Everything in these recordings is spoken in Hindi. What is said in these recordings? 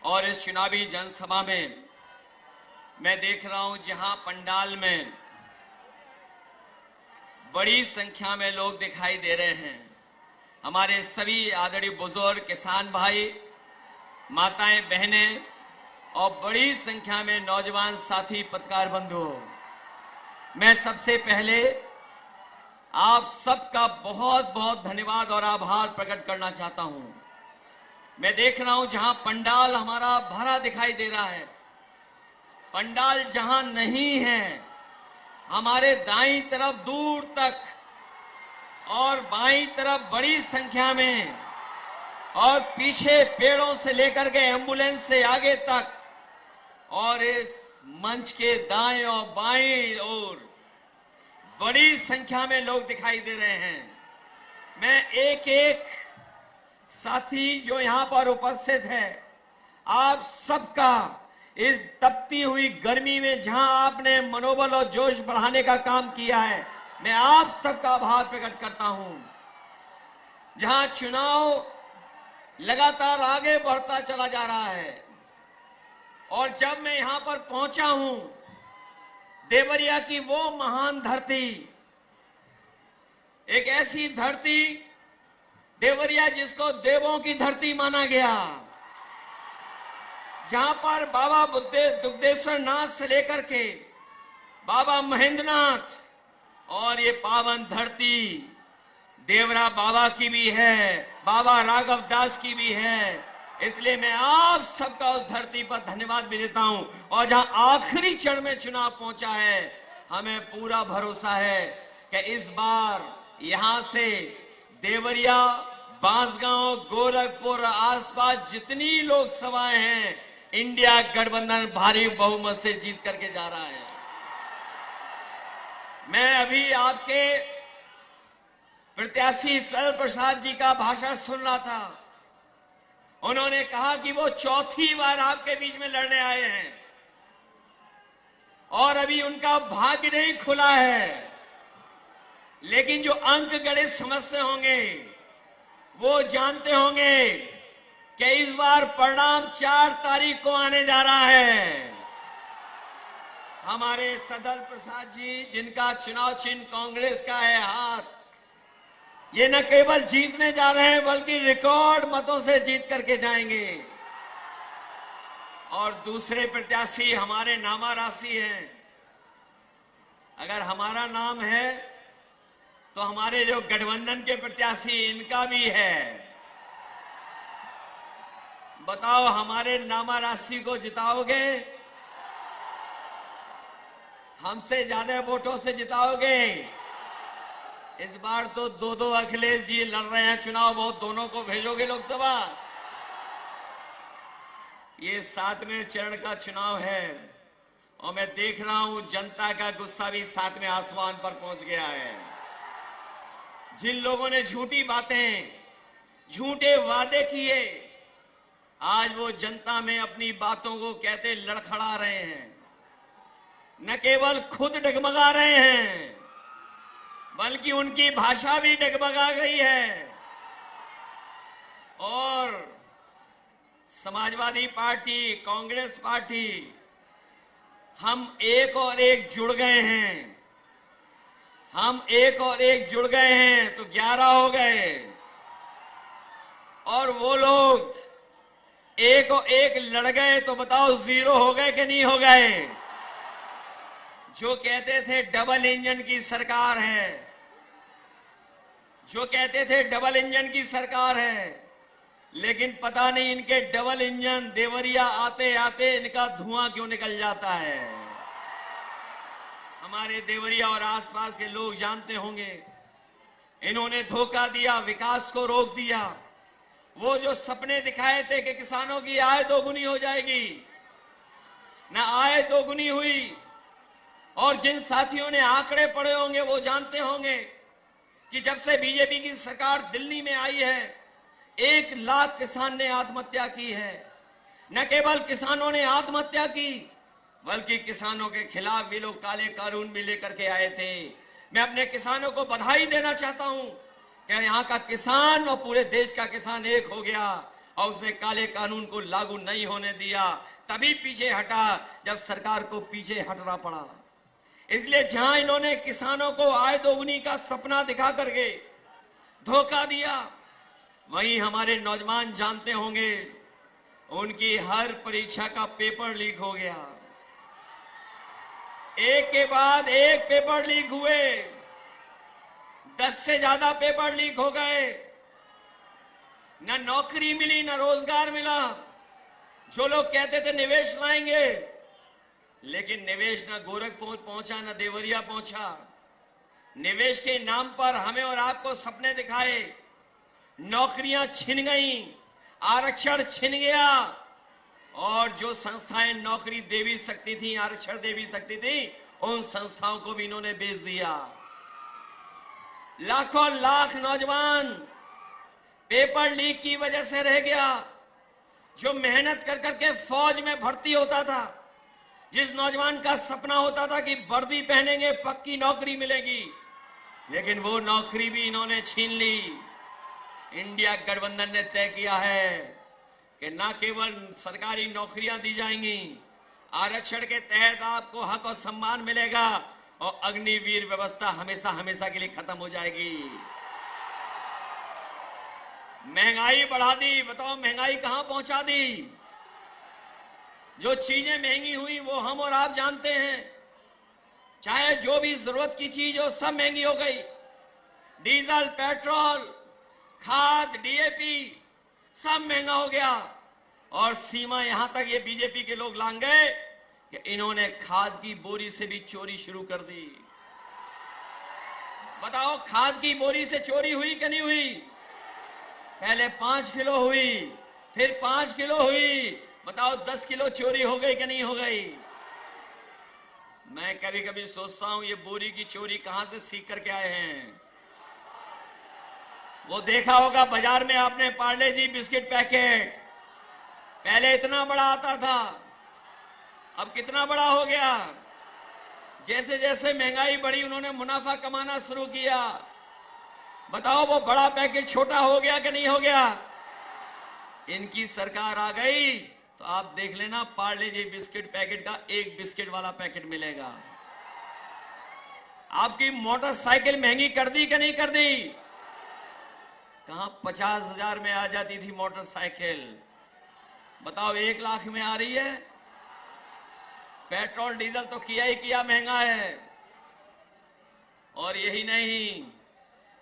और इस चुनावी जनसभा में मैं देख रहा हूं जहां पंडाल में बड़ी संख्या में लोग दिखाई दे रहे हैं। हमारे सभी आदरणीय बुजुर्ग, किसान भाई, माताएं, बहनें और बड़ी संख्या में नौजवान साथी, पत्रकार बंधु, मैं सबसे पहले आप सबका बहुत बहुत धन्यवाद और आभार प्रकट करना चाहता हूं। मैं देख रहा हूं जहां पंडाल हमारा भरा दिखाई दे रहा है, पंडाल जहां नहीं है, हमारे दाईं तरफ दूर तक और बाईं तरफ बड़ी संख्या में और पीछे पेड़ों से लेकर के एम्बुलेंस से आगे तक और इस मंच के दाएं और बाईं ओर बड़ी संख्या में लोग दिखाई दे रहे हैं। मैं एक एक साथी जो यहां पर उपस्थित है, आप सबका इस तपती हुई गर्मी में जहां आपने मनोबल और जोश बढ़ाने का काम किया है, मैं आप सबका आभार प्रकट करता हूं। जहां चुनाव लगातार आगे बढ़ता चला जा रहा है और जब मैं यहां पर पहुंचा हूं, देवरिया की वो महान धरती, एक ऐसी धरती देवरिया जिसको देवों की धरती माना गया, जहां पर बाबा दुग्धेश्वर नाथ से लेकर के बाबा महेंद्रनाथ और ये पावन धरती देवरा बाबा की भी है, बाबा राघव दास की भी है। इसलिए मैं आप सबका उस धरती पर धन्यवाद भी देता हूं। और जहां आखिरी चरण में चुनाव पहुंचा है, हमें पूरा भरोसा है कि इस बार यहां से देवरिया, बांसगांव, गोरखपुर, आसपास जितनी लोकसभाएं हैं, इंडिया गठबंधन भारी बहुमत से जीत करके जा रहा है। मैं अभी आपके प्रत्याशी सरल प्रसाद जी का भाषण सुन रहा था। उन्होंने कहा कि वो चौथी बार आपके बीच में लड़ने आए हैं और अभी उनका भाग्य नहीं खुला है, लेकिन जो अंक गणित समझते होंगे वो जानते होंगे कि इस बार परिणाम 4 तारीख को आने जा रहा है। हमारे सरल प्रसाद जी, जिनका चुनाव चिन्ह कांग्रेस का है हाथ, ये न केवल जीतने जा रहे हैं बल्कि रिकॉर्ड मतों से जीत करके जाएंगे। और दूसरे प्रत्याशी हमारे नामा राशि हैं। अगर हमारा नाम है तो हमारे जो गठबंधन के प्रत्याशी, इनका भी है। बताओ, हमारे नामा राशि को जिताओगे? हमसे ज्यादा वोटों से जिताओगे? इस बार तो 2-2 अखिलेश जी लड़ रहे हैं चुनाव, बहुत दोनों को भेजोगे लोकसभा? ये 7वें चरण का चुनाव है और मैं देख रहा हूं जनता का गुस्सा भी 7वें आसमान पर पहुंच गया है। जिन लोगों ने झूठी बातें, झूठे वादे किए, आज वो जनता में अपनी बातों को कहते लड़खड़ा रहे हैं। न केवल खुद डगमगा रहे हैं बल्कि उनकी भाषा भी डगमगा गई है। और समाजवादी पार्टी, कांग्रेस पार्टी, हम एक और एक जुड़ गए हैं। हम एक और एक जुड़ गए हैं तो 11 हो गए। और वो लोग एक और एक लड़ गए तो बताओ 0 हो गए कि नहीं हो गए? जो कहते थे डबल इंजन की सरकार है, जो कहते थे डबल इंजन की सरकार है, लेकिन पता नहीं इनके डबल इंजन देवरिया आते आते इनका धुआं क्यों निकल जाता है। हमारे देवरिया और आसपास के लोग जानते होंगे, इन्होंने धोखा दिया, विकास को रोक दिया। वो जो सपने दिखाए थे कि किसानों की आय दोगुनी हो जाएगी, ना आय दोगुनी हुई। और जिन साथियों ने आंकड़े पढ़े होंगे वो जानते होंगे कि जब से बीजेपी की सरकार दिल्ली में आई है, 1 लाख किसान ने आत्महत्या की है। न केवल किसानों ने आत्महत्या की बल्कि किसानों के खिलाफ भी लोग काले कानून भी लेकर के आए थे। मैं अपने किसानों को बधाई देना चाहता हूं कि यहां का किसान और पूरे देश का किसान एक हो गया और उसने काले कानून को लागू नहीं होने दिया, तभी पीछे हटा जब सरकार को पीछे हटना पड़ा। इसलिए जहां इन्होंने किसानों को आय दोगुनी का सपना दिखा करके धोखा दिया, वहीं हमारे नौजवान जानते होंगे उनकी हर परीक्षा का पेपर लीक हो गया। एक के बाद एक पेपर लीक हुए, 10 से ज्यादा पेपर लीक हो गए। न नौकरी मिली, न रोजगार मिला। जो लोग कहते थे निवेश लाएंगे, लेकिन निवेश न गोरखपुर पहुंचा, न देवरिया पहुंचा। निवेश के नाम पर हमें और आपको सपने दिखाए, नौकरियां छिन गईं, आरक्षण छिन गया, और जो संस्थाएं नौकरी दे भी सकती थी, आरक्षण दे भी सकती थी, उन संस्थाओं को भी इन्होंने बेच दिया। लाखों लाख नौजवान पेपर लीक की वजह से रह गया। जो मेहनत कर करके फौज में भर्ती होता था, जिस नौजवान का सपना होता था कि वर्दी पहनेंगे पक्की नौकरी मिलेगी, लेकिन वो नौकरी भी इन्होंने छीन ली। इंडिया गठबंधन ने तय किया है कि न केवल सरकारी नौकरियां दी जाएंगी, आरक्षण के तहत आपको हक और सम्मान मिलेगा, और अग्निवीर व्यवस्था हमेशा हमेशा के लिए खत्म हो जाएगी। महंगाई बढ़ा दी, बताओ महंगाई कहां पहुंचा दी। जो चीजें महंगी हुई वो हम और आप जानते हैं। चाहे जो भी जरूरत की चीज हो, सब महंगी हो गई। डीजल, पेट्रोल, खाद, डीएपी सब महंगा हो गया। और सीमा यहां तक ये बीजेपी के लोग लांग गए कि इन्होंने खाद की बोरी से भी चोरी शुरू कर दी। बताओ खाद की बोरी से चोरी हुई कि नहीं हुई? पहले 5 किलो हुई, फिर 5 किलो हुई, बताओ 10 किलो चोरी हो गई कि नहीं हो गई? मैं कभी कभी सोचता हूं ये बोरी की चोरी कहां से सीख करके आए हैं। वो देखा होगा बाजार में आपने पार्ले जी बिस्किट पैकेट, पहले इतना बड़ा आता था, अब कितना बड़ा हो गया। जैसे जैसे महंगाई बढ़ी उन्होंने मुनाफा कमाना शुरू किया। बताओ वो बड़ा पैकेट छोटा हो गया कि नहीं हो गया? इनकी सरकार आ गई तो आप देख लेना, पार्ले जी बिस्किट पैकेट का एक बिस्किट वाला पैकेट मिलेगा। आपकी मोटरसाइकिल महंगी कर दी कि नहीं कर दी? कहां 50,000 में आ जाती थी मोटरसाइकिल, बताओ 1 लाख में आ रही है। पेट्रोल डीजल तो किया ही किया महंगा है। और यही नहीं,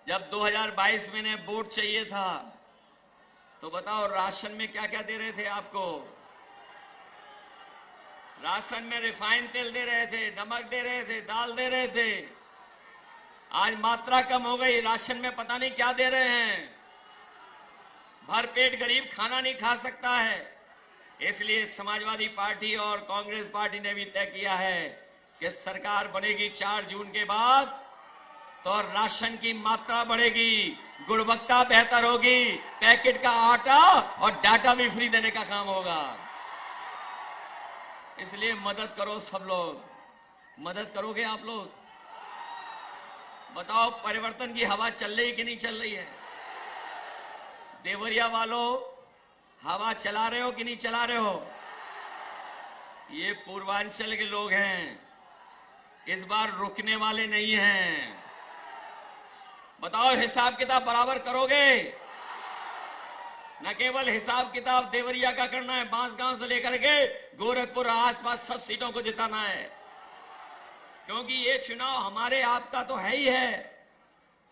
जब 2022 में ने वोट चाहिए था तो बताओ राशन में क्या क्या दे रहे थे आपको। राशन में रिफाइंड तेल दे रहे थे, नमक दे रहे थे, दाल दे रहे थे। आज मात्रा कम हो गई, राशन में पता नहीं क्या दे रहे हैं। भरपेट गरीब खाना नहीं खा सकता है। इसलिए समाजवादी पार्टी और कांग्रेस पार्टी ने भी तय किया है कि सरकार बनेगी 4 जून के बाद तो राशन की मात्रा बढ़ेगी, गुणवत्ता बेहतर होगी, पैकेट का आटा और डाटा भी फ्री देने का काम होगा। इसलिए मदद करो सब लोग, मदद करोगे आप लोग? बताओ परिवर्तन की हवा चल रही कि नहीं चल रही है? देवरिया वालों, हवा चला रहे हो कि नहीं चला रहे हो? ये पूर्वांचल के लोग हैं, इस बार रुकने वाले नहीं हैं। बताओ हिसाब किताब बराबर करोगे? न केवल हिसाब किताब देवरिया का करना है, बांसगांव से लेकर के गोरखपुर आसपास सब सीटों को जिताना है। क्योंकि ये चुनाव हमारे आपका तो है ही है,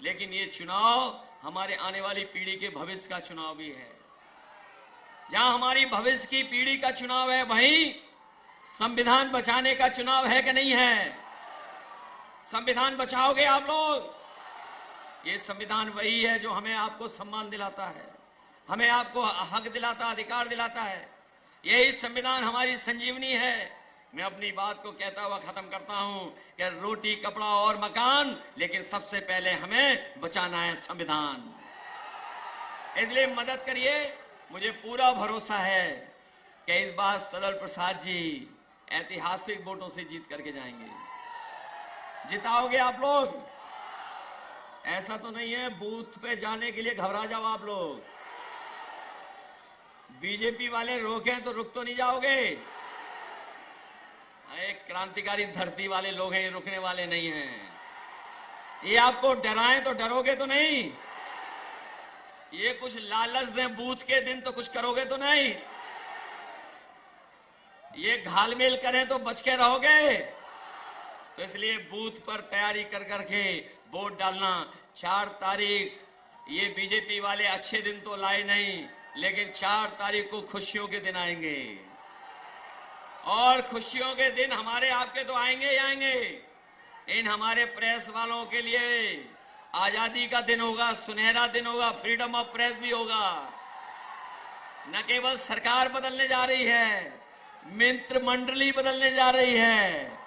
लेकिन ये चुनाव हमारे आने वाली पीढ़ी के भविष्य का चुनाव भी है। जहां हमारी भविष्य की पीढ़ी का चुनाव है, वहीं संविधान बचाने का चुनाव है कि नहीं है? संविधान बचाओगे आप लोग? ये संविधान वही है जो हमें आपको सम्मान दिलाता है, हमें आपको हक दिलाता, अधिकार दिलाता है। यही संविधान हमारी संजीवनी है। मैं अपनी बात को कहता हुआ खत्म करता हूं कि रोटी, कपड़ा और मकान, लेकिन सबसे पहले हमें बचाना है संविधान। इसलिए मदद करिए। मुझे पूरा भरोसा है कि इस बार सदल प्रसाद जी ऐतिहासिक वोटों से जीत करके जाएंगे। जिताओगे आप लोग? ऐसा तो नहीं है बूथ पे जाने के लिए घबरा जाओ आप लोग। बीजेपी वाले रोकें तो रुक तो नहीं जाओगे? एक क्रांतिकारी धरती वाले लोग हैं, ये रुकने वाले नहीं हैं। ये आपको डराएं तो डरोगे तो नहीं? ये कुछ लालच दें बूथ के दिन तो कुछ करोगे तो नहीं? ये घालमेल करें तो बच के रहोगे? तो इसलिए बूथ पर तैयारी कर करके वोट डालना। 4 तारीख ये बीजेपी वाले अच्छे दिन तो लाए नहीं, लेकिन 4 तारीख को खुशियों के दिन आएंगे, और खुशियों के दिन हमारे आपके तो आएंगे ही आएंगे। इन हमारे प्रेस वालों के लिए आजादी का दिन होगा, सुनहरा दिन होगा, फ्रीडम ऑफ प्रेस भी होगा। न केवल सरकार बदलने जा रही है, मित्र मंडली बदलने जा रही है।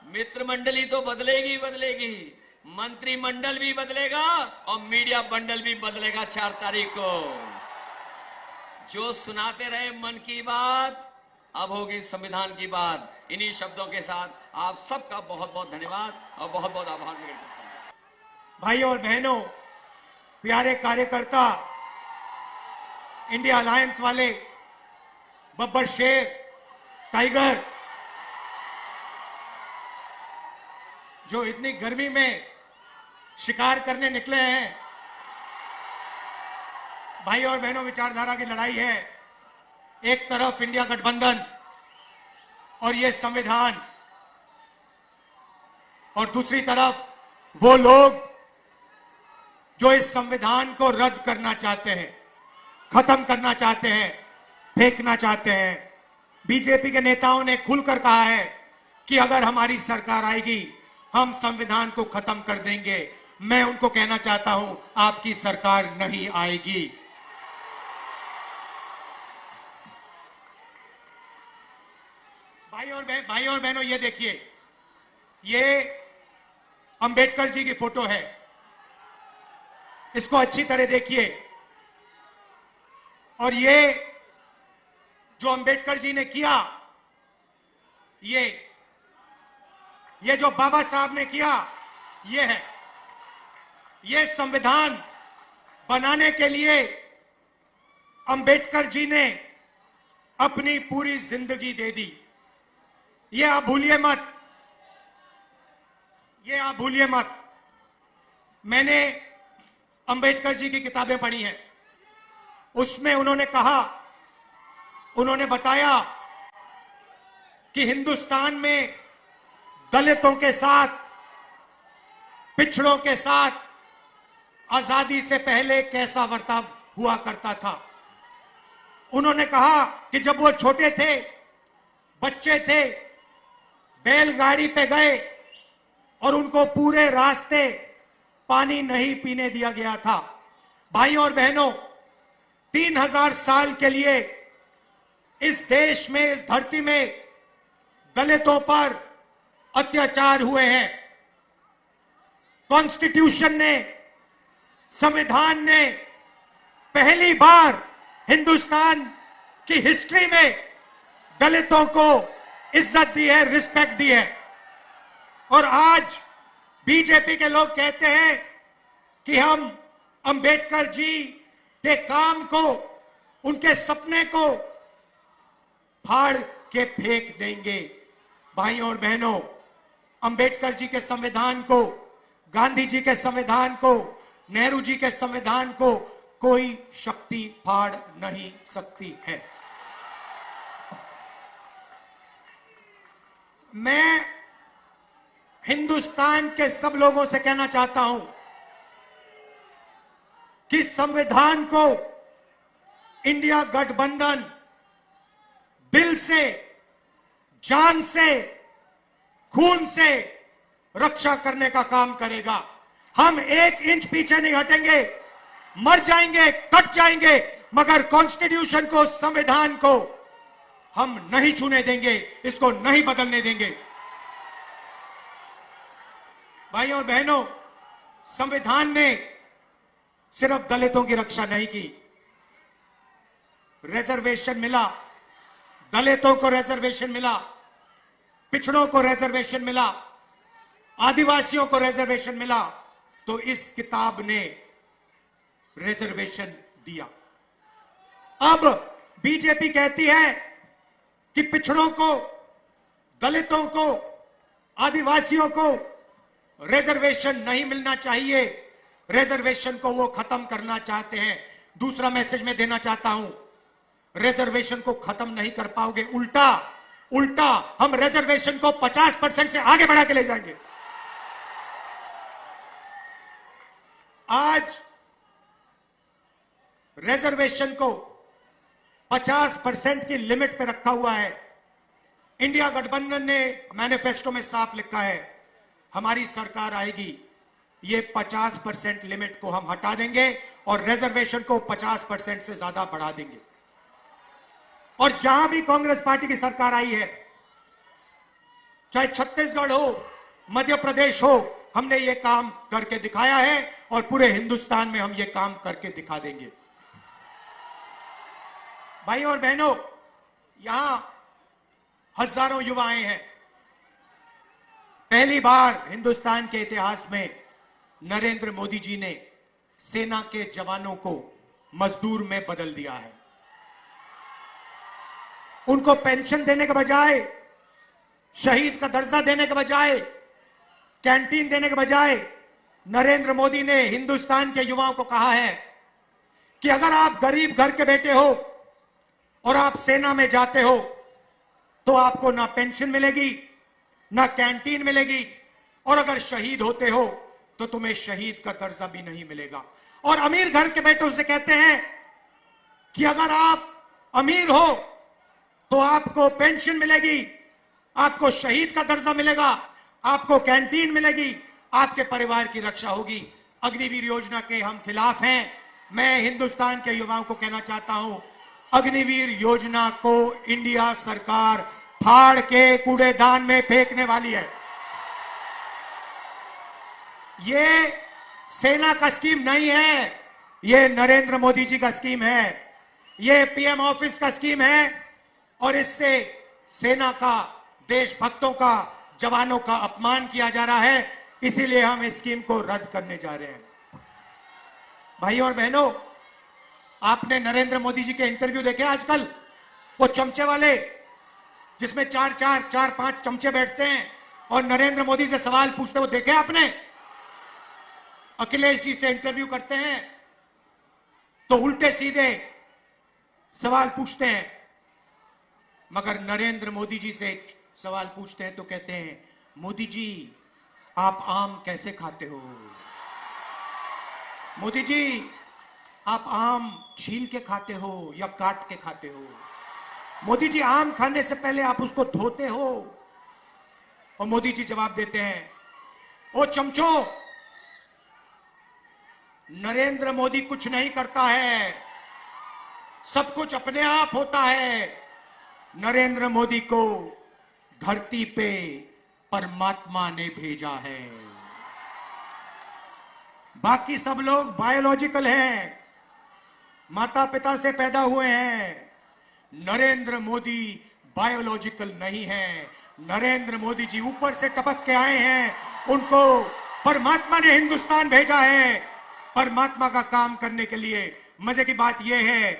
मित्र मंडली तो बदलेगी बदलेगी, मंत्रिमंडल भी बदलेगा और मीडिया बंडल भी बदलेगा 4 तारीख को। जो सुनाते रहे मन की बात, अब होगी संविधान की बात। इन्हीं शब्दों के साथ आप सबका बहुत बहुत धन्यवाद और बहुत बहुत आभार व्यक्त करता हूं। भाइयों और बहनों, प्यारे कार्यकर्ता, इंडिया अलायंस वाले, बब्बर शेर, टाइगर, जो इतनी गर्मी में शिकार करने निकले हैं। भाइयों और बहनों, विचारधारा की लड़ाई है। एक तरफ इंडिया गठबंधन और ये संविधान, और दूसरी तरफ वो लोग जो इस संविधान को रद्द करना चाहते हैं, खत्म करना चाहते हैं, फेंकना चाहते हैं। बीजेपी के नेताओं ने खुलकर कहा है कि अगर हमारी सरकार आएगी हम संविधान को खत्म कर देंगे। मैं उनको कहना चाहता हूं, आपकी सरकार नहीं आएगी। भाइयों और बहनों, ये देखिए, ये अंबेडकर जी की फोटो है। इसको अच्छी तरह देखिए। और ये जो अंबेडकर जी ने किया, ये जो बाबा साहब ने किया, ये है। ये संविधान बनाने के लिए अंबेडकर जी ने अपनी पूरी जिंदगी दे दी। ये आप भूलिए मत, ये आप भूलिए मत। मैंने अंबेडकर जी की किताबें पढ़ी हैं। उसमें उन्होंने कहा, उन्होंने बताया कि हिंदुस्तान में दलितों के साथ, पिछड़ों के साथ आजादी से पहले कैसा बर्ताव हुआ करता था। उन्होंने कहा कि जब वो छोटे थे, बच्चे थे, बैलगाड़ी पे गए और उनको पूरे रास्ते पानी नहीं पीने दिया गया था। भाइयों और बहनों, 3000 साल के लिए इस देश में, इस धरती में दलितों पर अत्याचार हुए हैं। कॉन्स्टिट्यूशन ने, संविधान ने पहली बार हिंदुस्तान की हिस्ट्री में दलितों को इज्जत दी है, रिस्पेक्ट दी है। और आज बीजेपी के लोग कहते हैं कि हम अंबेडकर जी के काम को, उनके सपने को फाड़ के फेंक देंगे। भाइयों और बहनों, अंबेडकर जी के संविधान को, गांधी जी के संविधान को, नेहरू जी के संविधान को कोई शक्ति फाड़ नहीं सकती है। मैं हिंदुस्तान के सब लोगों से कहना चाहता हूं कि संविधान को इंडिया गठबंधन दिल से, जान से, खून से रक्षा करने का काम करेगा। हम 1 इंच पीछे नहीं हटेंगे। मर जाएंगे, कट जाएंगे, मगर कॉन्स्टिट्यूशन को, संविधान को हम नहीं छूने देंगे, इसको नहीं बदलने देंगे। भाइयों और बहनों, संविधान ने सिर्फ दलितों की रक्षा नहीं की। रिजर्वेशन मिला, दलितों को रिजर्वेशन मिला, पिछड़ों को रिजर्वेशन मिला, आदिवासियों को रिजर्वेशन मिला, तो इस किताब ने रिजर्वेशन दिया। अब बीजेपी कहती है कि पिछड़ों को, दलितों को, आदिवासियों को रिजर्वेशन नहीं मिलना चाहिए, रिजर्वेशन को वो खत्म करना चाहते हैं। दूसरा मैसेज मैं देना चाहता हूं, रिजर्वेशन को खत्म नहीं कर पाओगे, उल्टा उल्टा हम रिजर्वेशन को 50% से आगे बढ़ा के ले जाएंगे। आज रिजर्वेशन को 50% की लिमिट पे रखा हुआ है। इंडिया गठबंधन ने मैनिफेस्टो में साफ लिखा है, हमारी सरकार आएगी, ये 50% लिमिट को हम हटा देंगे और रिजर्वेशन को 50% से ज्यादा बढ़ा देंगे। और जहां भी कांग्रेस पार्टी की सरकार आई है, चाहे छत्तीसगढ़ हो, मध्य प्रदेश हो, हमने ये काम करके दिखाया है और पूरे हिंदुस्तान में हम ये काम करके दिखा देंगे। भाइयों और बहनों, यहां हजारों युवाएं हैं। पहली बार हिंदुस्तान के इतिहास में नरेंद्र मोदी जी ने सेना के जवानों को मजदूर में बदल दिया है। उनको पेंशन देने के बजाय, शहीद का दर्जा देने के बजाय, कैंटीन देने के बजाय नरेंद्र मोदी ने हिंदुस्तान के युवाओं को कहा है कि अगर आप गरीब घर के बेटे हो और आप सेना में जाते हो तो आपको ना पेंशन मिलेगी, ना कैंटीन मिलेगी, और अगर शहीद होते हो तो तुम्हें शहीद का दर्जा भी नहीं मिलेगा। और अमीर घर के बेटों से कहते हैं कि अगर आप अमीर हो तो आपको पेंशन मिलेगी, आपको शहीद का दर्जा मिलेगा, आपको कैंटीन मिलेगी, आपके परिवार की रक्षा होगी। अग्निवीर योजना के हम खिलाफ हैं। मैं हिंदुस्तान के युवाओं को कहना चाहता हूं, अग्निवीर योजना को इंडिया सरकार फाड़ के कूड़ेदान में फेंकने वाली है। ये सेना का स्कीम नहीं है, ये नरेंद्र मोदी जी का स्कीम है, ये पीएम ऑफिस का स्कीम है, और इससे सेना का, देशभक्तों का, जवानों का अपमान किया जा रहा है। इसीलिए हम इस स्कीम को रद्द करने जा रहे हैं। भाइयों और बहनों, आपने नरेंद्र मोदी जी के इंटरव्यू देखे आजकल, वो चमचे वाले, जिसमें चार पांच चमचे बैठते हैं और नरेंद्र मोदी से सवाल पूछते, वो देखे आपने? अखिलेश जी से इंटरव्यू करते हैं तो उल्टे सीधे सवाल पूछते हैं, मगर नरेंद्र मोदी जी से सवाल पूछते हैं तो कहते हैं, मोदी जी आप आम कैसे खाते हो? मोदी जी आप आम छील के खाते हो या काट के खाते हो? मोदी जी आम खाने से पहले आप उसको धोते हो? और मोदी जी जवाब देते हैं, ओ चमचो, नरेंद्र मोदी कुछ नहीं करता है, सब कुछ अपने आप होता है। नरेंद्र मोदी को धरती पे परमात्मा ने भेजा है, बाकी सब लोग बायोलॉजिकल हैं, माता पिता से पैदा हुए हैं। नरेंद्र मोदी बायोलॉजिकल नहीं है, नरेंद्र मोदी जी ऊपर से टपक के आए हैं, उनको परमात्मा ने हिंदुस्तान भेजा है परमात्मा का काम करने के लिए। मजे की बात यह है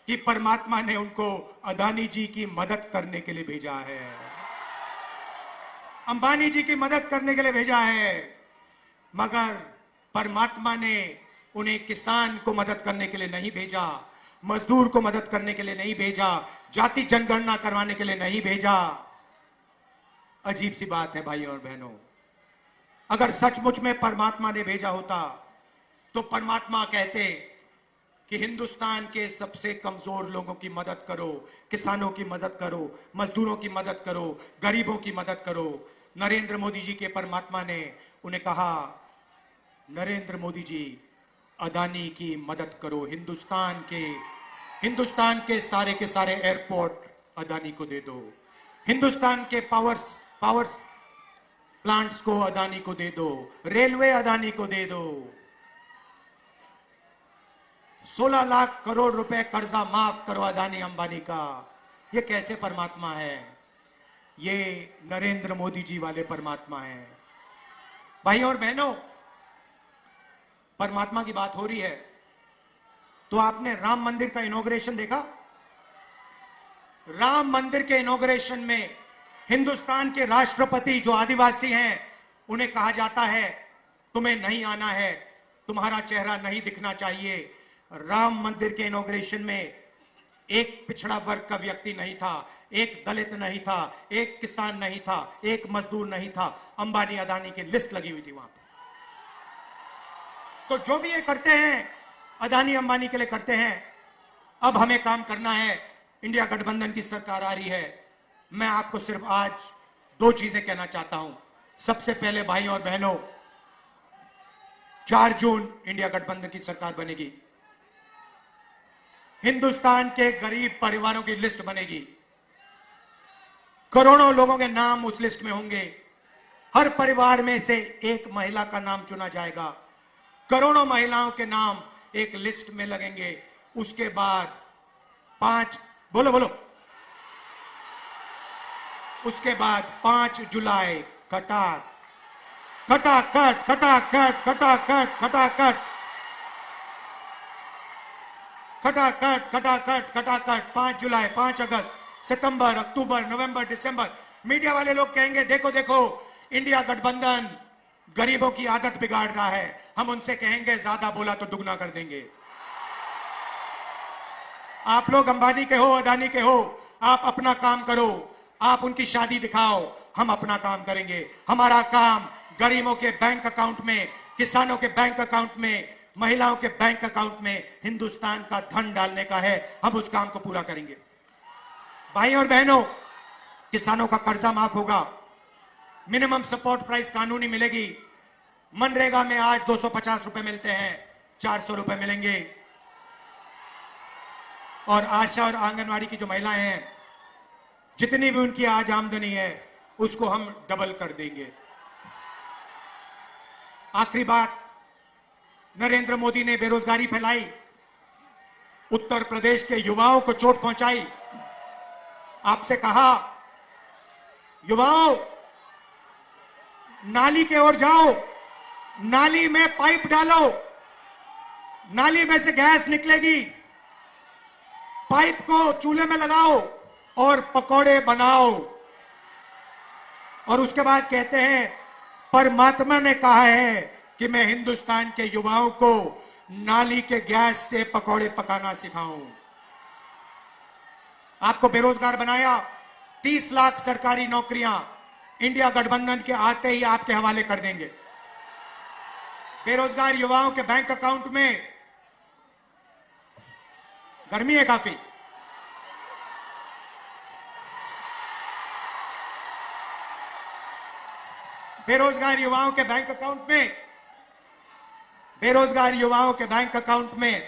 कि परमात्मा ने उनको अदानी जी की मदद करने के लिए भेजा है, अंबानी जी की मदद करने के लिए भेजा है, मगर परमात्मा ने उन्हें किसान को मदद करने के लिए नहीं भेजा, मजदूर को मदद करने के लिए नहीं भेजा, जाति जनगणना करवाने के लिए नहीं भेजा। अजीब सी बात है भाइयों और बहनों, अगर सचमुच में परमात्मा ने भेजा होता तो परमात्मा कहते कि हिंदुस्तान के सबसे कमजोर लोगों की मदद करो, किसानों की मदद करो, मजदूरों की मदद करो, गरीबों की मदद करो। नरेंद्र मोदी जी के परमात्मा ने उन्हें कहा, नरेंद्र मोदी जी अदानी की मदद करो, हिंदुस्तान के सारे एयरपोर्ट अदानी को दे दो, हिंदुस्तान के पावर प्लांट्स को अदानी को दे दो, रेलवे अदानी को दे दो, 16 लाख करोड़ रुपए कर्जा माफ करो अदानी अंबानी का। ये कैसे परमात्मा है? ये नरेंद्र मोदी जी वाले परमात्मा है। भाइयों और बहनों, परमात्मा की बात हो रही है तो आपने राम मंदिर का इनॉग्रेशन देखा? राम मंदिर के इनॉग्रेशन में हिंदुस्तान के राष्ट्रपति जो आदिवासी हैं उन्हें कहा जाता है तुम्हें नहीं आना है, तुम्हारा चेहरा नहीं दिखना चाहिए। राम मंदिर के इनॉग्रेशन में एक पिछड़ा वर्ग का व्यक्ति नहीं था, एक दलित नहीं था, एक किसान नहीं था, एक मजदूर नहीं था। अंबानी अदानी की लिस्ट लगी हुई थी वहां पर। तो जो भी ये करते हैं अदानी अंबानी के लिए करते हैं। अब हमें काम करना है। इंडिया गठबंधन की सरकार आ रही है। मैं आपको सिर्फ आज दो चीजें कहना चाहता हूं। सबसे पहले भाई और बहनों, 4 जून इंडिया गठबंधन की सरकार बनेगी। हिंदुस्तान के गरीब परिवारों की लिस्ट बनेगी। करोड़ों लोगों के नाम उस लिस्ट में होंगे। हर परिवार में से एक महिला का नाम चुना जाएगा। करोड़ों महिलाओं के नाम एक लिस्ट में लगेंगे। उसके बाद 5 उसके बाद 5 जुलाई खटाखट 5 जुलाई, 5 अगस्त, सितंबर, अक्टूबर, नवंबर, दिसंबर। मीडिया वाले लोग कहेंगे देखो देखो इंडिया गठबंधन गरीबों की आदत बिगाड़ रहा है। हम उनसे कहेंगे ज्यादा बोला तो दुगना कर देंगे। आप लोग अंबानी के हो, अदानी के हो, आप अपना काम करो, आप उनकी शादी दिखाओ, हम अपना काम करेंगे। हमारा काम गरीबों के बैंक अकाउंट में, किसानों के बैंक अकाउंट में, महिलाओं के बैंक अकाउंट में हिंदुस्तान का धन डालने का है। हम उस काम को पूरा करेंगे। भाई और बहनों, किसानों का कर्जा माफ होगा। मिनिमम सपोर्ट प्राइस कानूनी मिलेगी। मनरेगा में आज 250 रुपए मिलते हैं, 400 रुपए मिलेंगे। और आशा और आंगनवाड़ी की जो महिलाएं हैं, जितनी भी उनकी आज आमदनी है उसको हम डबल कर देंगे। आखिरी बात, नरेंद्र मोदी ने बेरोजगारी फैलाई, उत्तर प्रदेश के युवाओं को चोट पहुंचाई। आपसे कहा युवाओं नाली के ओर जाओ, नाली में पाइप डालो, नाली में से गैस निकलेगी, पाइप को चूल्हे में लगाओ और पकौड़े बनाओ। और उसके बाद कहते हैं परमात्मा ने कहा है कि मैं हिंदुस्तान के युवाओं को नाली के गैस से पकौड़े पकाना सिखाऊं। आपको बेरोजगार बनाया। 30 लाख सरकारी नौकरियां इंडिया गठबंधन के आते ही आपके हवाले कर देंगे। बेरोजगार युवाओं के बैंक अकाउंट में, गर्मी है काफी, बेरोजगार युवाओं के बैंक अकाउंट में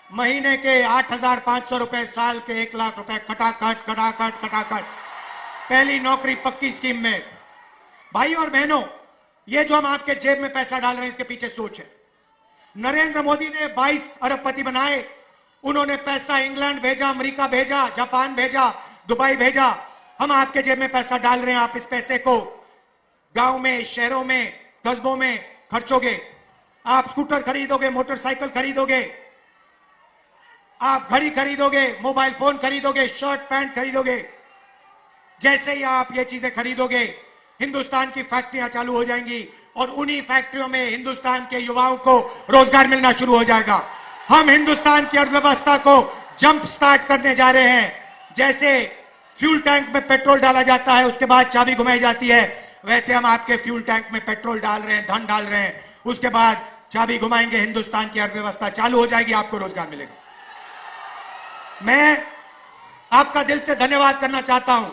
महीने के 8,500 रुपए, साल के 1 लाख रुपए, खटाखट पहली नौकरी पक्की स्कीम में। भाई और बहनों, ये जो हम आपके जेब में पैसा डाल रहे हैं इसके पीछे सोच है। नरेंद्र मोदी ने 22 अरबपति बनाए। उन्होंने पैसा इंग्लैंड भेजा, अमेरिका भेजा, जापान भेजा, दुबई भेजा। हम आपके जेब में पैसा डाल रहे हैं। आप इस पैसे को गांव में, शहरों में, कस्बों में खर्चोगे। आप स्कूटर खरीदोगे, मोटरसाइकिल खरीदोगे, आप घड़ी खरीदोगे, मोबाइल फोन खरीदोगे, शर्ट पैंट खरीदोगे। जैसे ही आप ये चीजें खरीदोगे, हिंदुस्तान की फैक्ट्रियां चालू हो जाएंगी और उन्हीं फैक्ट्रियों में हिंदुस्तान के युवाओं को रोजगार मिलना शुरू हो जाएगा। हम हिंदुस्तान की अर्थव्यवस्था को जंप स्टार्ट करने जा रहे हैं। जैसे फ्यूल टैंक में पेट्रोल डाला जाता है, उसके बाद चाबी घुमाई जाती है, वैसे हम आपके फ्यूल टैंक में पेट्रोल डाल रहे हैं, धन डाल रहे हैं। उसके बाद चाबी घुमाएंगे, हिंदुस्तान की अर्थव्यवस्था चालू हो जाएगी, आपको रोजगार मिलेगा। मैं आपका दिल से धन्यवाद करना चाहता हूं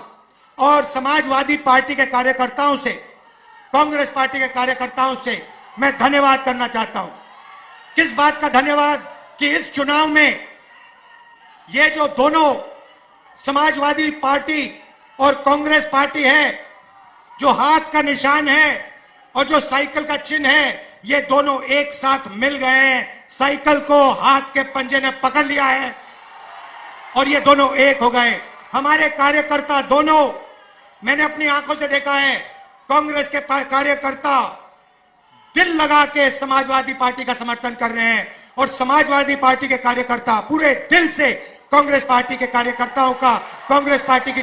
और समाजवादी पार्टी के कार्यकर्ताओं से, कांग्रेस पार्टी के कार्यकर्ताओं से मैं धन्यवाद करना चाहता हूं। किस बात का धन्यवाद कि इस चुनाव में ये जो दोनों समाजवादी पार्टी और कांग्रेस पार्टी है, जो हाथ का निशान है और जो साइकिल का चिन्ह है, ये दोनों एक साथ मिल गए हैं। साइकिल को हाथ के पंजे ने पकड़ लिया है और ये दोनों एक हो गए। हमारे कार्यकर्ता दोनों, मैंने अपनी आंखों से देखा है, कांग्रेस के कार्यकर्ता दिल लगा के समाजवादी पार्टी का समर्थन कर रहे हैं और समाजवादी पार्टी के कार्यकर्ता पूरे दिल से कांग्रेस पार्टी के कार्यकर्ताओं का, कांग्रेस पार्टी की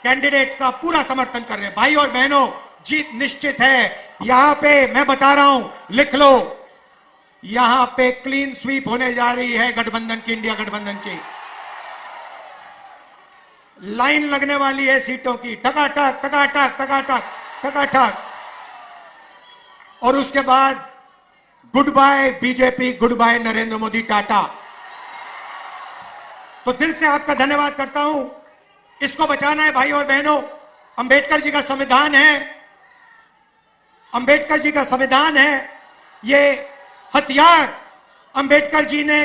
कैंडिडेट्स का पूरा समर्थन कर रहे हैं। भाई और बहनों, जीत निश्चित है। यहां पे मैं बता रहा हूं, लिख लो, यहां पे क्लीन स्वीप होने जा रही है गठबंधन की, इंडिया गठबंधन की। लाइन लगने वाली है सीटों की, टकाटक टकाटक टकाटक टकाटक। और उसके बाद good bye BJP, good bye Narendra Modi, टाटा। तो दिल से आपका धन्यवाद करता हूं। इसको बचाना है भाई और बहनों। अंबेडकर जी का संविधान है, अंबेडकर जी का संविधान है। ये हथियार अंबेडकर जी ने,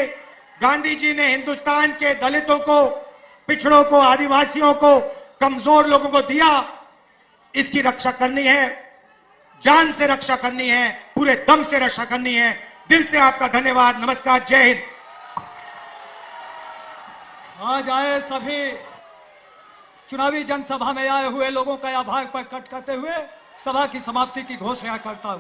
गांधी जी ने हिंदुस्तान के दलितों को, पिछड़ों को, आदिवासियों को, कमजोर लोगों को दिया। इसकी रक्षा करनी है, जान से रक्षा करनी है, पूरे दम से रक्षा करनी है। दिल से आपका धन्यवाद। नमस्कार, जय हिंद। आज आए सभी चुनावी जनसभा में आए हुए लोगों का आभार प्रकट करते हुए सभा की समाप्ति की घोषणा करता हूं।